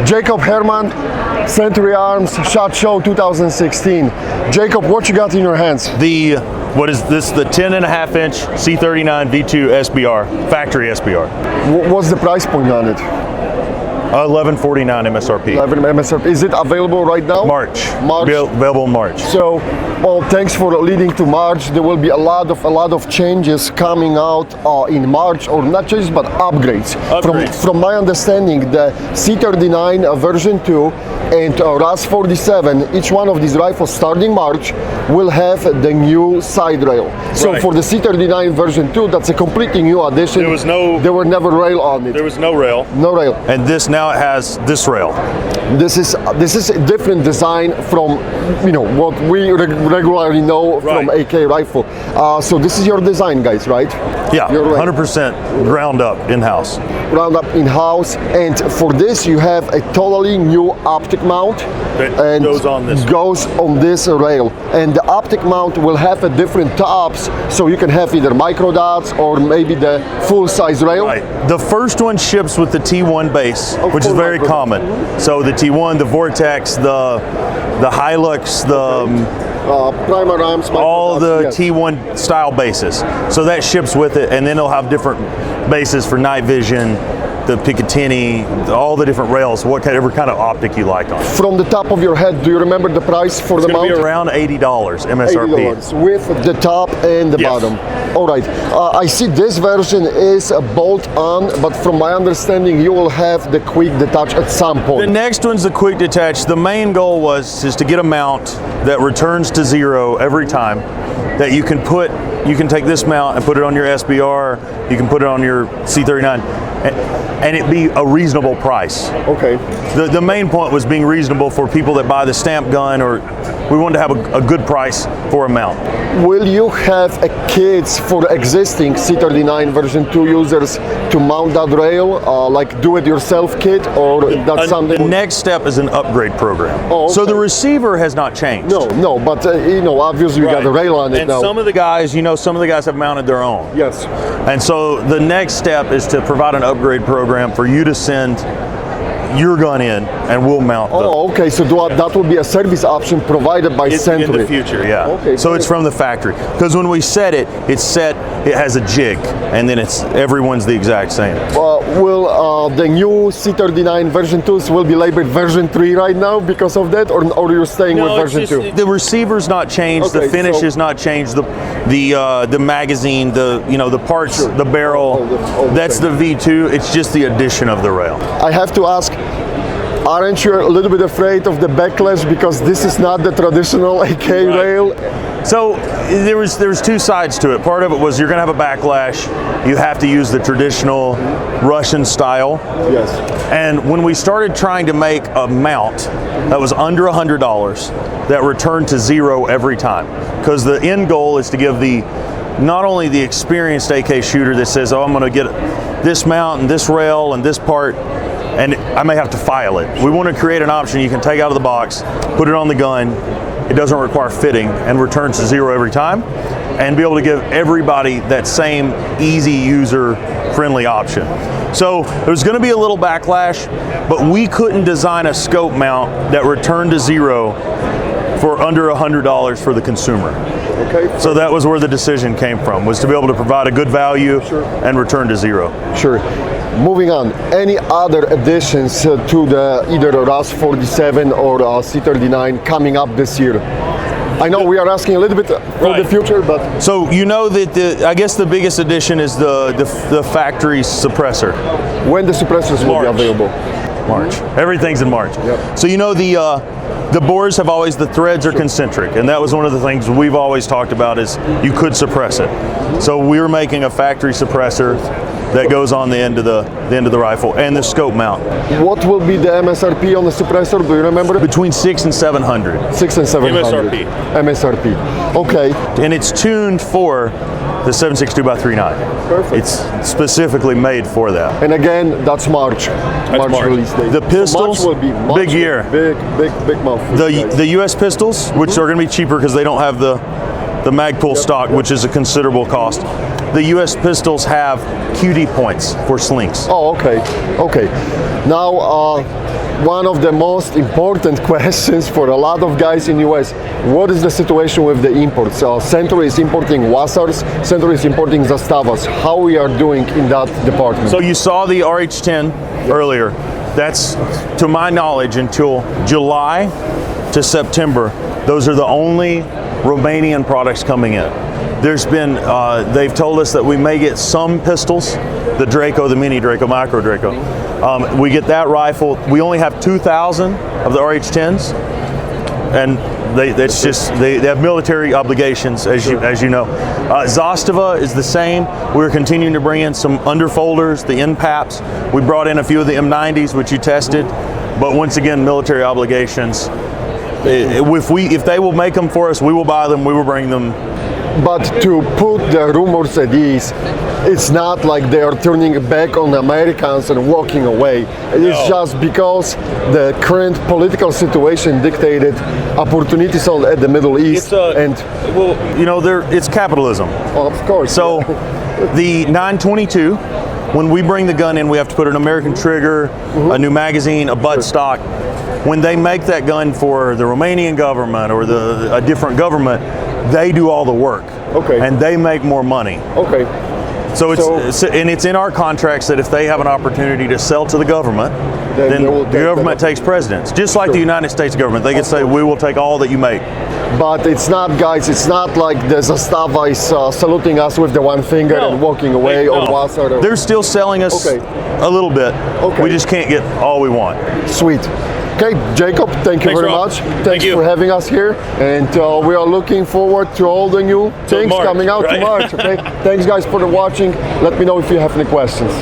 Jacob Herman, Century Arms, SHOT Show 2016. Jacob, what you got in your hands? What is this? The 10.5-inch C39 V2 SBR, factory SBR. What's the price point on it? $11.49 MSRP. 11 MSRP. Is it available right now? March. March. Available in March. So, well, thanks for leading to March. There will be a lot of changes coming out in March, or not changes, but upgrades. From my understanding, the C39 version 2 and RAS 47, each one of these rifles starting March will have the new side rail. So for the C39 version 2, that's a completely new addition. There were never rail on it. There was no rail. No rail. And this now it has this rail. This is a different design from what we regularly know from AK rifle. So this is your design, guys, right? Yeah, 100% ground up in-house. Ground up in-house, and for this you have a totally new optic mount. That goes on this. Goes on this rail, and the optic mount will have a different tops, so you can have either micro dots or maybe the full-size rail. Right. The first one ships with the T1 base, which is very common. So the T1, the Vortex, the Hilux, the primer arms, all the T1 style bases. So that ships with it, and then it'll have different bases for night vision, the Picatinny, all the different rails, whatever kind of optic you like on it. From the top of your head, do you remember the price for the mount? It's going to be around $80 MSRP. $80 with the top and the bottom. All right. I see this version is a bolt-on, but from my understanding, you will have the quick detach at some point. The next one's the quick detach. The main goal is to get a mount that returns to zero every time, that you can take this mount and put it on your SBR, you can put it on your C39, and it be a reasonable price. Okay. The main point was being reasonable for people that buy the stamp gun, or we wanted to have a good price for a mount. Will you have kits for the existing C39 version 2 users to mount that rail, like do-it-yourself kit, or that's something? The next step is an upgrade program. Oh, okay. So the receiver has not changed. No, but obviously you got a rail on it and now. Some of the guys, have mounted their own. Yes. And so the next step is to provide an upgrade program for you to send your gun in, and we'll mount them. Oh, okay. So that will be a service option provided by Century. In the future, yeah. Okay. So it's from the factory, because when we set it, it has a jig, and then everyone's the exact same. Will the new C39 version 2s will be labeled version 3 right now because of that, or are you staying with version 2? The receiver's not changed, the finish is not changed, the magazine, the parts, the barrel, that's the V2. It's just the addition of the rail. I have to ask, aren't you a little bit afraid of the backlash, because this is not the traditional AK rail? So there's two sides to it. Part of it was you're going to have a backlash. You have to use the traditional Russian style. Yes. And when we started trying to make a mount that was under $100 that returned to zero every time, because the end goal is to give not only the experienced AK shooter that says, oh, I'm going to get this mount and this rail and this part, and I may have to file it. We want to create an option you can take out of the box, put it on the gun, it doesn't require fitting, and returns to zero every time, and be able to give everybody that same easy user-friendly option. So there's going to be a little backlash, but we couldn't design a scope mount that returned to zero for under $100 for the consumer. Okay. So that was where the decision came from, was to be able to provide a good value and return to zero. Sure. Moving on, any other additions to the either RAS 47 or C39 coming up this year? I know we are asking a little bit for the future, but so that I guess the biggest addition is the factory suppressor. When the suppressors will be available? March. Everything's in March. Yep. So the bores have always, the threads are concentric, and that was one of the things we've always talked about, is you could suppress it. So we're making a factory suppressor that goes on the end of the rifle, and the scope mount. What will be the MSRP on the suppressor? Do you remember? Between $600 and $700. $600 and $700. MSRP. Okay. And it's tuned for the 7.62x3.9. Perfect. It's specifically made for that. And again, that's March release date. The pistols, so March will be big year. Big month. The US pistols, which are going to be cheaper because they don't have the Magpul stock, which is a considerable cost. The US pistols have QD points for slinks. Oh, okay. Okay. Now, one of the most important questions for a lot of guys in US. What is the situation with the imports? Century is importing Wassars, Century is importing Zastavas. How we are doing in that department? So you saw the RH10 earlier. That's, to my knowledge, until July to September, those are the only Romanian products coming in. There's been, they've told us that we may get some pistols, the Draco, the Mini Draco, Micro Draco. We get that rifle. We only have 2,000 of the RH10s, and they have military obligations, as you know. Zastava is the same. We're continuing to bring in some underfolders, the NPAPs. We brought in a few of the M90s, which you tested, but once again, military obligations. If they will make them for us, we will buy them, we will bring them. But to put the rumors at ease, it's not like they are turning back on the Americans and walking away. It's just because the current political situation dictated opportunities at the Middle East. It's capitalism. Of course. So the 922, when we bring the gun in, we have to put an American trigger, a new magazine, a butt stock. When they make that gun for the Romanian government or a different government, they do all the work. Okay. And they make more money. Okay. So it's in our contracts that if they have an opportunity to sell to the government, then the government takes precedence. Just like the United States government, they can say, we will take all that you make. But it's not, guys, it's not like the Zastava is saluting us with the one finger and walking away, or Wassar. They're still selling us a little bit. Okay. We just can't get all we want. Sweet. Okay, Jacob, thank you very much. Thanks for having us here. And we are looking forward to all the new things coming out to March. Okay, thanks guys for watching. Let me know if you have any questions.